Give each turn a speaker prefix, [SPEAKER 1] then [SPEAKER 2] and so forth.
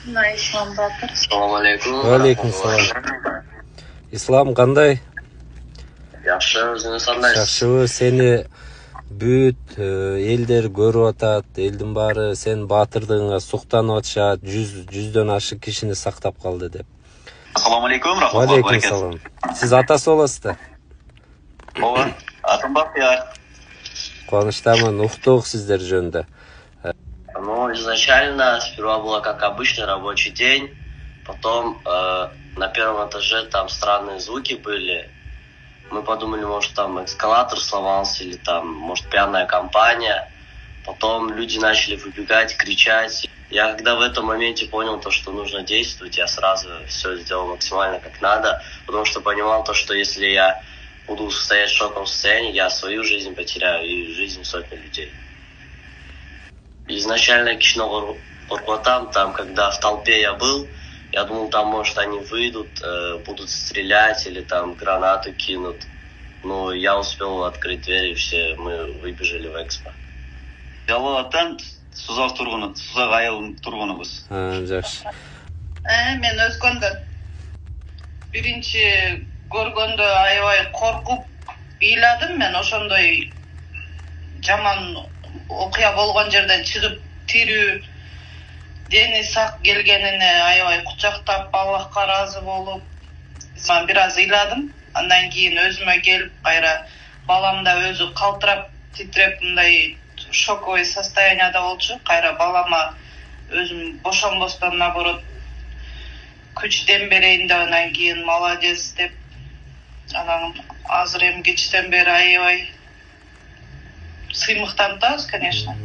[SPEAKER 1] Ислам Батыр.
[SPEAKER 2] Assalomu alaykum.
[SPEAKER 3] Алейкум салам. Ислам кандай?
[SPEAKER 2] Yaxshi, o'zingiz qandaysiz?
[SPEAKER 3] Жакшыбы? Сени бүт элдер көрүп атат. Элдин баары сен батырдыгыңа суктанып атышат. 100дөн ашык кишини сактап калды деп.
[SPEAKER 4] Assalomu alaykum, rahmatullohi
[SPEAKER 3] Алейкум
[SPEAKER 4] barakatuh.
[SPEAKER 3] салам. Сиз атасы болосуз да?
[SPEAKER 4] Ооба, атым Бактияр.
[SPEAKER 3] Кубанычтамын, уктук сиздер жөнүндө.
[SPEAKER 2] Ну, изначально сперва было как обычный рабочий день, потом на первом этаже там странные звуки были. Мы подумали, может там эскалатор сломался или там, может, пьяная компания. Потом люди начали выбегать, кричать. Я когда в этом моменте понял то, что нужно действовать, я сразу все сделал максимально как надо, потому что понимал то, что если я буду стоять в шоковом состоянии, я свою жизнь потеряю и жизнь сотни людей. Изначально кичине коркутам, там, когда в толпе я был, я думал, там, может, они выйдут, будут стрелять или там гранату кинут. Но я успел открыть дверь, и все мы выбежали в экспо.
[SPEAKER 4] Жалалаттан Сузак айылынын тургунубуз.
[SPEAKER 3] Жакшы.
[SPEAKER 1] Мен Өзгөндөн. Биринчи көргөндө аябай коркуп ыйладым. Мен ошондой жаман окуя болгон жерден чыгып тирүү, дени сак келгенине аябай кучактап, Аллахка ыраазы болуп, мен бир аз ыйладым. Андан кийин өзүмө келип, кайра балам да өзү калтырап, титиреп, мындай шоковый состоянияда болчу. Кайра балама өзүм бошонбостон наоборот күч дем берейин деп, андан кийин молодец деп, анан азыр эми кечтен бери аябай сыймыктанып атабыз, конечно.